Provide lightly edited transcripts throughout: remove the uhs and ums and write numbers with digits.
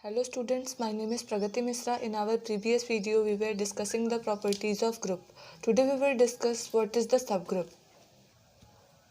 Hello students, my name is Pragati Misra. In our previous video, we were discussing the properties of group. Today we will discuss what is the subgroup.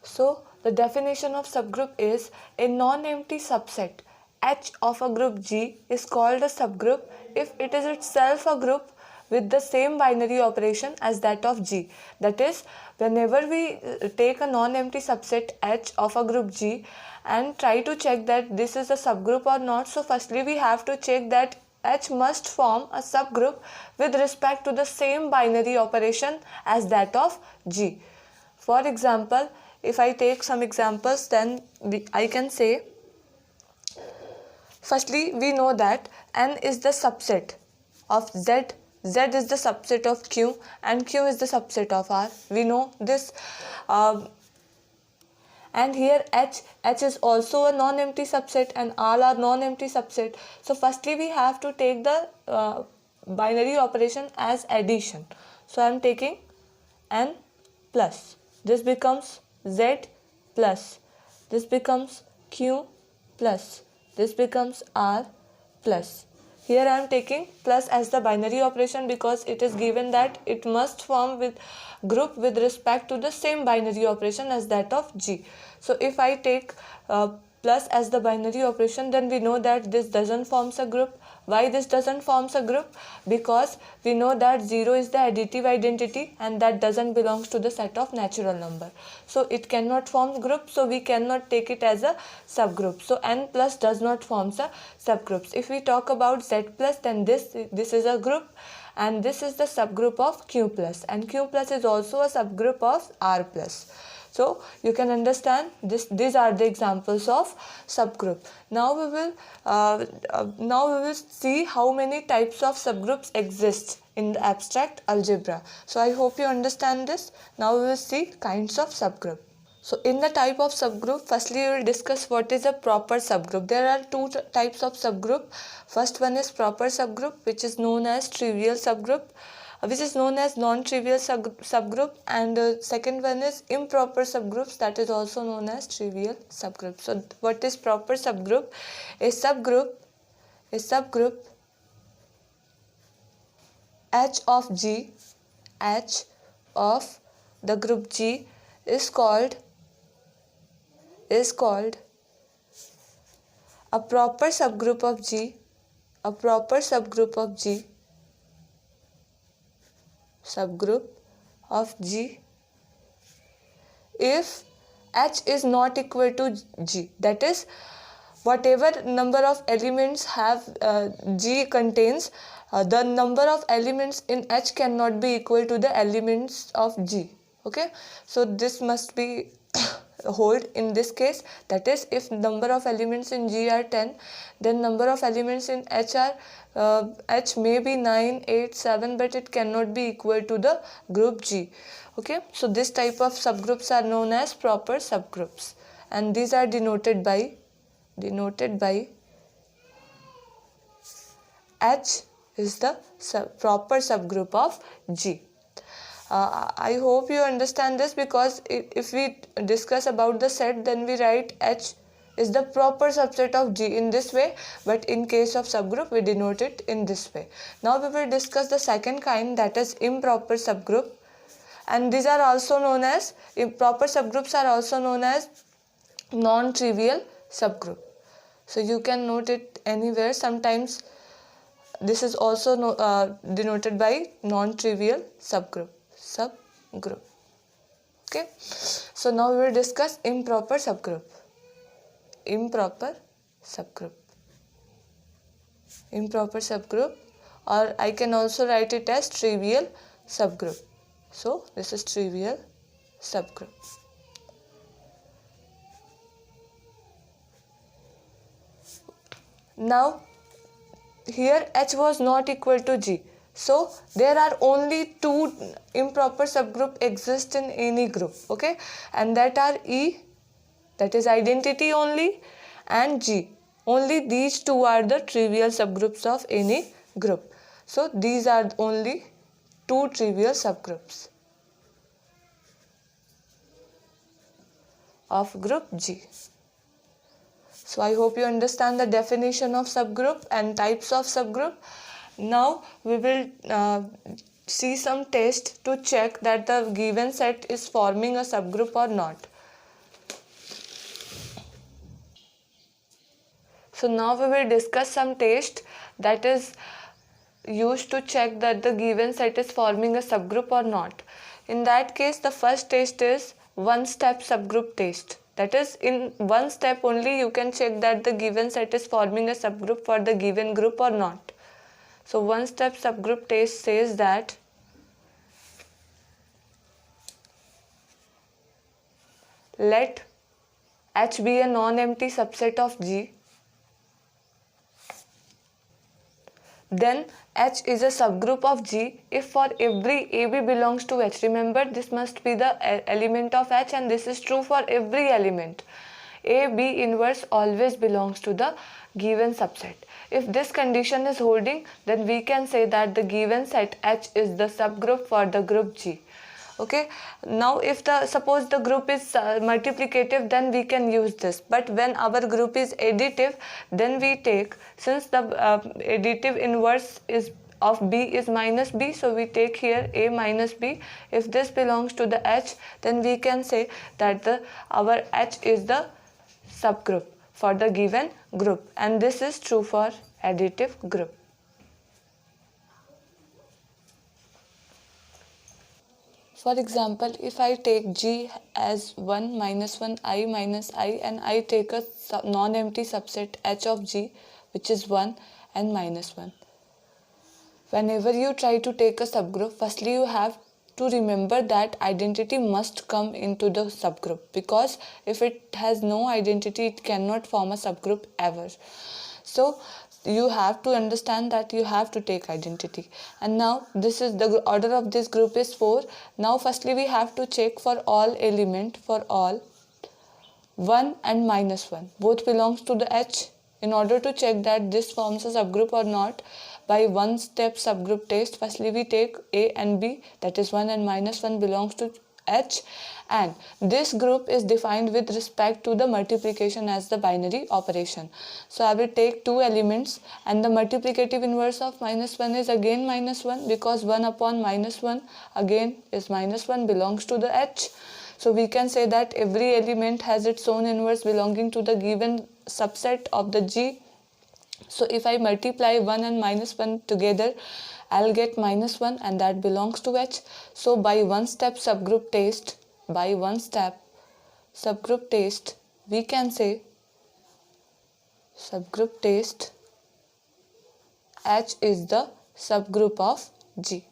So, the definition of subgroup is a non-empty subset H of a group G is called a subgroup if it is itself a group with the same binary operation as that of G. That is, whenever we take a non-empty subset H of a group G and try to check that this is a subgroup or not, so firstly we have to check that H must form a subgroup with respect to the same binary operation as that of G. For example, if I take some examples, then I can say, firstly, we know that N is the subset of Z, Z is the subset of Q, and Q is the subset of R. We know this. And here H is also a non-empty subset and R are non-empty subset. So firstly, we have to take the binary operation as addition. So I am taking N plus. This becomes Z plus. This becomes Q plus. This becomes R plus. Here I am taking plus as the binary operation because it is given that it must form with group with respect to the same binary operation as that of G. So if I take plus as the binary operation, then we know that this doesn't form a group. Why this doesn't form a group? Because we know that 0 is the additive identity and that doesn't belong to the set of natural number. So it cannot form group, so we cannot take it as a subgroup. So N plus does not form a subgroups. If we talk about Z plus, then this is a group and this is the subgroup of Q plus, and Q plus is also a subgroup of R plus. So you can understand this. These are the examples of subgroup. Now we will see how many types of subgroups exist in the abstract algebra. So I hope you understand this. Now we will see kinds of subgroup. So in the type of subgroup, firstly we will discuss what is a proper subgroup. There are two types of subgroup. First one is proper subgroup, which is known as trivial subgroup, which is known as non-trivial subgroup, and second one is improper subgroups, that is also known as trivial subgroup. So what is proper subgroup? A subgroup H of G, H of the group G is called a proper subgroup of G, subgroup of G if H is not equal to G. That is, whatever number of elements have G contains, the number of elements in H cannot be equal to the elements of G. Okay, so this must be hold in this case. That is, if number of elements in G are 10, then number of elements in H are H may be 9, 8, 7, but it cannot be equal to the group G. Okay, so this type of subgroups are known as proper subgroups, and these are denoted by H is the proper subgroup of G. I hope you understand this, because if we discuss about the set, then we write H is the proper subset of G in this way, but in case of subgroup we denote it in this way. Now we will discuss the second kind, that is improper subgroup, and these are also known as improper subgroups are also known as non-trivial subgroup. So you can note it anywhere. Sometimes this is also denoted by non-trivial subgroup. Okay, so now we will discuss improper subgroup. Improper subgroup, or I can also write it as trivial subgroup. So this is trivial subgroup. Now here H was not equal to G. So there are only two improper subgroup exist in any group, okay, and that are E, that is identity only, and G. Only these two are the trivial subgroups of any group. So these are only two trivial subgroups of group G. So I hope you understand the definition of subgroup and types of subgroup. Now we will see some test to check that the given set is forming a subgroup or not. So now we will discuss some test that is used to check that the given set is forming a subgroup or not. In that case, the first test is one-step subgroup test. That is, in one step only you can check that the given set is forming a subgroup for the given group or not. So one-step subgroup test says that let H be a non-empty subset of G. Then H is a subgroup of G if for every AB belongs to H. Remember, this must be the element of H, and this is true for every element. AB inverse always belongs to the given subset. If this condition is holding, then we can say that the given set H is the subgroup for the group G. Okay, now if suppose the group is multiplicative, then we can use this, but when our group is additive, then we take, since the additive inverse is of B is minus B, so we take here A minus B. If this belongs to the H, then we can say that our H is the subgroup for the given group, and this is true for additive group. For example, if I take G as 1 minus 1 I minus I, and I take a non-empty subset H of G, which is 1 and minus 1. Whenever you try to take a subgroup, firstly you have to remember that identity must come into the subgroup, because if it has no identity, it cannot form a subgroup ever. So you have to understand that you have to take identity. And now this is the order of this group is 4. Now firstly we have to check for all element, for all 1 and minus 1 both belongs to the H. In order to check that this forms a subgroup or not, by one step subgroup test, firstly we take A and B, that is 1 and minus 1 belongs to H, and this group is defined with respect to the multiplication as the binary operation. So I will take two elements, and the multiplicative inverse of minus 1 is again minus 1, because 1 upon minus 1 again is minus 1, belongs to the H. So we can say that every element has its own inverse belonging to the given subset of the G. So if I multiply 1 and minus 1 together, I'll get minus 1, and that belongs to H. So by one step subgroup test, we can say subgroup test H is the subgroup of G.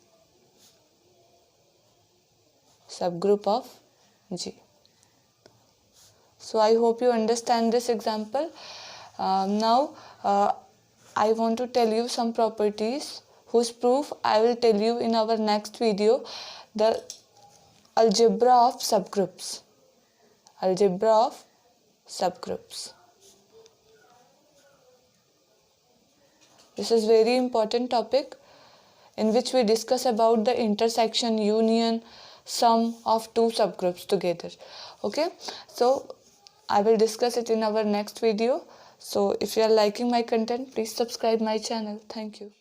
Subgroup of G. So I hope you understand this example. Now I want to tell you some properties whose proof I will tell you in our next video. The algebra of subgroups. Algebra of subgroups. This is very important topic in which we discuss about the intersection, union, sum of two subgroups together. Okay, so I will discuss it in our next video. So if you are liking my content, please subscribe my channel. Thank you.